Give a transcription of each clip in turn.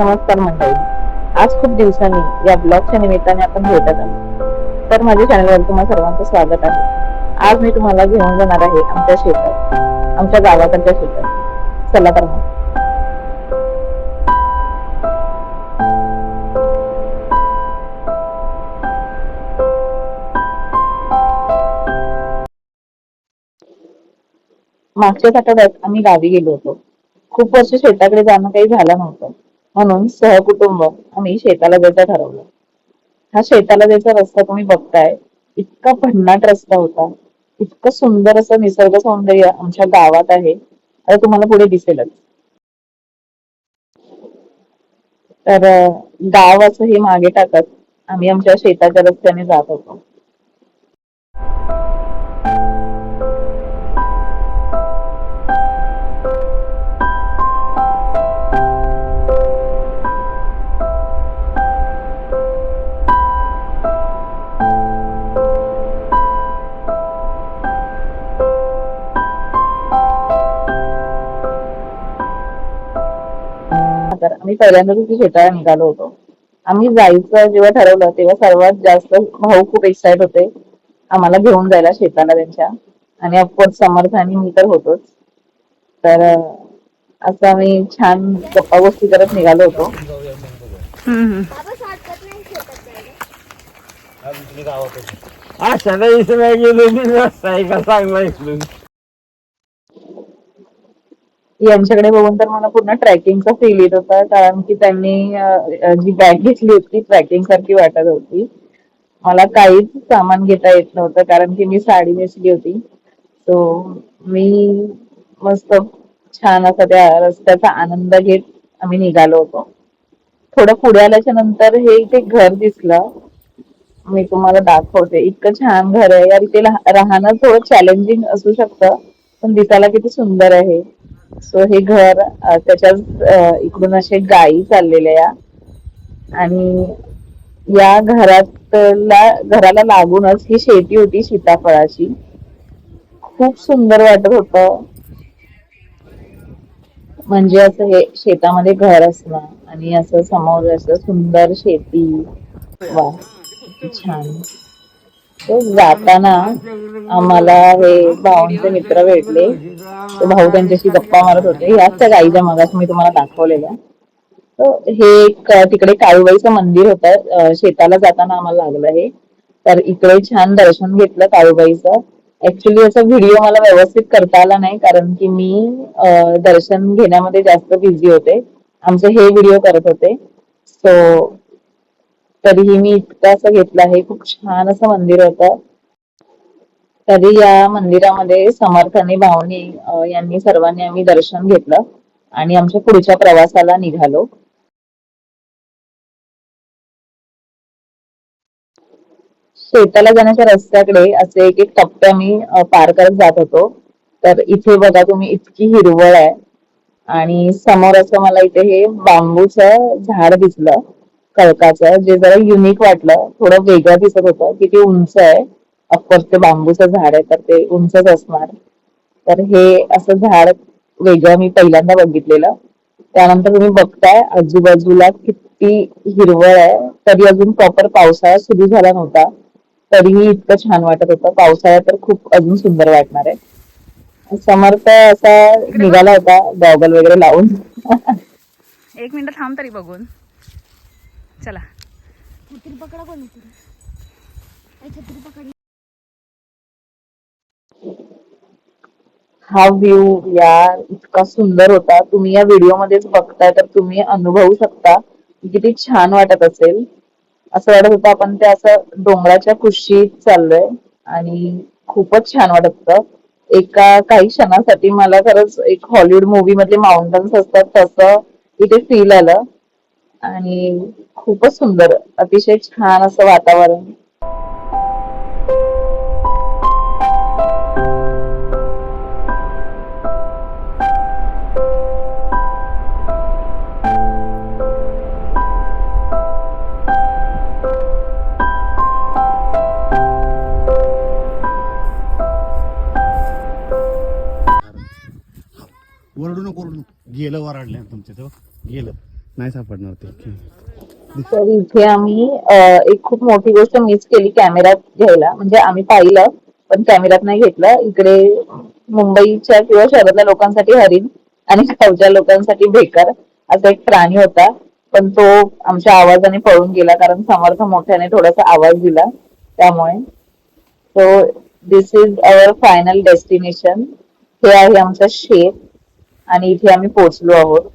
नमस्कार मंडळी. आज खूप दिवसांनी या ब्लॉगच्या निमित्ताने आपण भेटत आहोत. तर माझ्या चॅनलवर तुम्हा सर्वांचं स्वागत आहे. आज मी तुम्हाला घेऊन जाणार आहे आमच्या शेतात, आमच्या गावाकडच्या शेतात. चला तर मग. मागच्याच आठवड्यात आम्ही गावी गेलो होतो. खूप वर्ष शेताकडे जाणं काही झालं नव्हतं, म्हणून सहकुटुंब आम्ही शेताला जायचं ठरवलं. हा शेताला जायचा रस्ता तुम्ही बघताय, इतका भन्नाट रस्ता होता. इतकं सुंदर असं निसर्ग सौंदर्य आमच्या गावात आहे, आता तुम्हाला पुढे दिसेलच. तर गाव असं हे मागे टाकत आम्ही आमच्या शेताच्या रस्त्याने जात होतो. तर आम्ही पहिल्यांदाच इथे शेताला निघालो होतो. आम्ही जायचं जेव्हा ठरवलं तेव्हा सर्वात जास्त भाऊ खूप एक्साइट होते आम्हाला घेऊन जायला शेताला त्यांच्या. आणि ऑफकोर्स समर्थ आणि मी तर होतोच. तर असं आम्ही छान गप्पा गोष्टी करत निघालो होतो. यांच्याकडे बघून तर मला पूर्ण ट्रॅकिंगचा फील येत होता, कारण की त्यांनी जी बॅग घेतली होती ट्रॅकिंग सारखी वाटत होती. मला काहीच सामान घेता येत नव्हतं, कारण की मी साडी नेसली होती. सो मी मस्त छान असा त्या रस्त्याचा आनंद घेत आम्ही निघालो होतो. थोडं पुढे आल्याच्या नंतर हे इथे घर दिसलं. मी तुम्हाला दाखवते, इतकं छान घर आहे यार. इथे राहणं थोडं चॅलेंजिंग असू शकतं, पण दिसायला किती सुंदर आहे. सो हे घर त्याच्याच इकडून असे गायी चाललेल्या, आणि या घराला लागूनच ही शेती होती सीताफळाची. खूप सुंदर वाटत होतं. म्हणजे असं हे शेतामध्ये घर असणं आणि असं समोर असं सुंदर शेती. वा, किती छान. तो जाताना आम्हाला हे भाऊंचे मित्र भेटले. तो भाऊ त्यांच्याशी गप्पा मारत होते. याच त्या गाईच्या मगाशी मी तुम्हाला दाखवलेल्या. हे एक तिकडे काळूबाईचं मंदिर होतं, शेताला जाताना आम्हाला लागलं हे. तर इकडे छान दर्शन घेतलं काळूबाईचं. ऍक्च्युली असा व्हिडिओ मला व्यवस्थित करता आला नाही, कारण की मी दर्शन घेण्यामध्ये जास्त बिझी होते. आमचे हे व्हिडिओ करत होते. सो तरीही मी इतकं असं घेतलं आहे. खूप छान असं मंदिर होतं. तरी या मंदिरामध्ये समर्थांनी भाऊनी यांनी सर्वांनी आम्ही दर्शन घेतलं आणि आमच्या पुढच्या प्रवासाला निघालो. शेताला जाण्याच्या रस्त्याकडे असे एक एक टप्पे आम्ही पार करत जात होतो. तर इथे बघा तुम्ही, इतकी हिरवळ आहे. आणि समोर असं मला इथे हे बांबूचं झाड दिसलं, कळकाचं, जे जरा युनिक वाटलं. थोडं वेगळं दिसत होतं की ते उंच आहे. ऑफकोर्स ते बांबूचं झाड आहे तर ते उंचच असणार. तर हे असं झाड वेगळं मी पहिल्यांदा बघितलेलं. त्यानंतर तुम्ही बघताय आजूबाजूला किती हिरवळ आहे. तरी अजून प्रॉपर पावसाळा सुरू झाला नव्हता, तरीही इतकं छान वाटत होतं. पावसाळ्यात तर खूप अजून सुंदर वाटणार आहे. समर्थ असा निघाला होता गॉगल वगैरे लावून. एक मिनिट थांब तरी बघून. चला. छत्री पकडा कोणीतरी. छत्री पकडी. हा व्ह्यू यार इतका सुंदर होता. तुम्ही या व्हिडिओ मध्येच बघताय तर तुम्ही अनुभवू शकता की किती छान वाटत असेल. असं वाटत होतं आपण त्या असं डोंगराच्या कुशीत चाललोय, आणि खूपच छान वाटत होतं. एका काही क्षणासाठी मला खरंच एक हॉलिवूड मूवी मधले माउंटन्स असतात तसं इथे फील आलं. आणि खूपच सुंदर, अतिशय छान असं वातावरण. ओरडू नको ओरडू नको. गेलं वराडलं तुमच्या तो गेलं. नाही सापडणार ते. तर इथे आम्ही एक खूप मोठी गोष्ट मिस केली कॅमेऱ्यात घ्यायला. म्हणजे आम्ही पाहिलं पण कॅमेऱ्यात नाही घेतलं. इकडे मुंबईच्या किंवा शहरातल्या लोकांसाठी हरिण आणि गावच्या लोकांसाठी भेकर असा एक प्राणी होता. पण तो आमच्या आवाजाने पळून गेला कारण समर्थ मोठ्याने थोडासा आवाज दिला त्यामुळे. So this is our final destination. हे आहे आमचं शेत आणि इथे आम्ही पोहोचलो आहोत.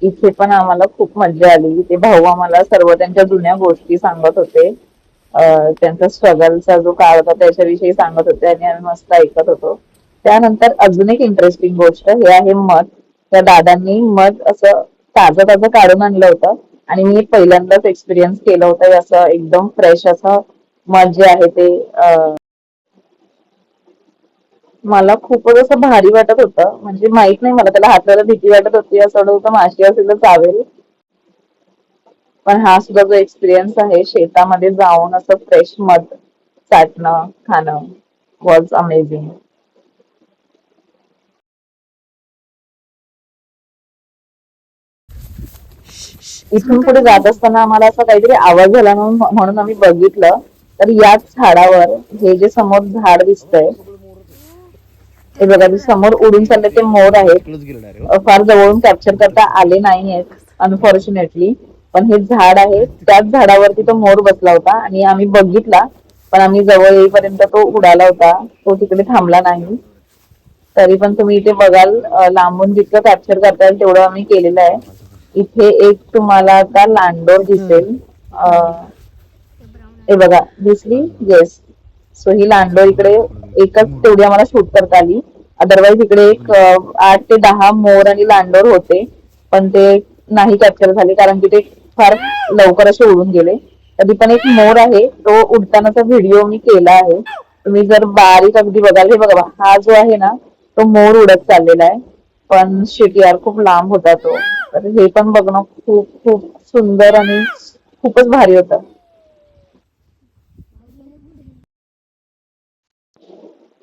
इथे पण आम्हाला खूप मजा आली. ते भाऊ आम्हाला सर्व त्यांच्या जुन्या गोष्टी सांगत होते. त्यांचा स्ट्रगलचा जो काळ होता त्याच्याविषयी सांगत होते आणि आम्ही मस्त ऐकत होतो. त्यानंतर अजून एक इंटरेस्टिंग गोष्ट हे आहे मध. त्या दादांनी मध असं ताजं ताजं काढून आणलं होतं आणि मी पहिल्यांदाच एक्सपिरियन्स केलं होतं असं एकदम फ्रेश असं मध जे आहे ते. मला खूपच असं भारी वाटत होतं. म्हणजे माहित नाही मला त्याला हाताला भीती वाटत होती असं वाटत होतं माशी असेल तर चावेल. पण हा सुद्धा जो एक्सपिरियन्स आहे शेतामध्ये जाऊन असं फ्रेश मध चाटणं खाणं वॉज अमेझिंग. इथून पुढे जात असताना आम्हाला असं काहीतरी आवाज झाला म्हणून आम्ही बघितलं तर याच झाडावर हे जे समोर झाड दिसतंय हे बघा जे समोर उडून चालले ते मोर आहेत. इकडंच गेलं डायरेक्ट. फार जवळून कॅप्चर करता आले नाहीयेत अनफॉर्च्युनेटली. पण हे झाड आहे त्याच झाडावरती तो मोर बसला होता आणि आम्ही बघितला. पण आम्ही जवळ येईपर्यंत तो उडाला होता. तो तिकडे थांबला नाही. तरी पण तुम्ही इथे बघाल लांबून जितकं कॅप्चर करता येईल तेवढं आम्ही केलेलं आहे. इथे एक तुम्हाला आता लांडोर दिसेल. हे बघा दिसली. येस. सो ही लांडोर इकडे एकच तेवढी आम्हाला शूट करता आली. अदरवाईज इकडे एक 8 ते 10 मोर आणि लांडोर होते पण ते नाही कॅप्चर झाले कारण की ते फार लवकर असे उडून गेले. कधी पण एक मोर आहे तो उडतानाचा व्हिडिओ मी केला आहे. तुम्ही जर बारीक अगदी बघाल हे बघा हा जो आहे ना तो मोर उडत चाललेला आहे. पण शिट यार खूप लांब होता तो. तर हे पण बघणं खूप खूप सुंदर आणि खूपच भारी होतं.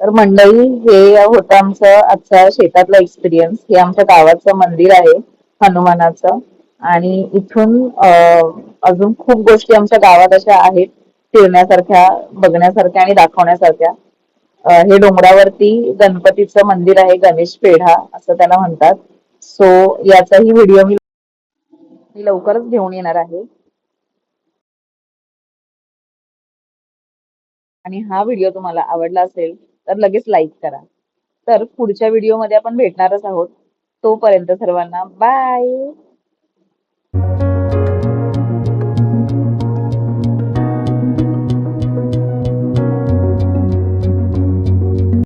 तर मंडळी हे होतं आमचं आजचा शेतातला एक्सपिरियन्स. हे आमच्या गावाचं मंदिर आहे हनुमानाचं. आणि इथून अजून खूप गोष्टी आमच्या गावात अशा आहेत फिरण्यासारख्या बघण्यासारख्या आणि दाखवण्यासारख्या. हे डोंगरावरती गणपतीचं मंदिर आहे. गणेश पेढा असं त्याला म्हणतात. सो याचाही व्हिडिओ मी लवकरच घेऊन येणार आहे. आणि हा व्हिडिओ तुम्हाला आवडला असेल तर लगेच लाईक करा. तर पुढच्या व्हिडिओमध्ये आपण भेटणारच आहोत. तोपर्यंत सर्वांना बाय.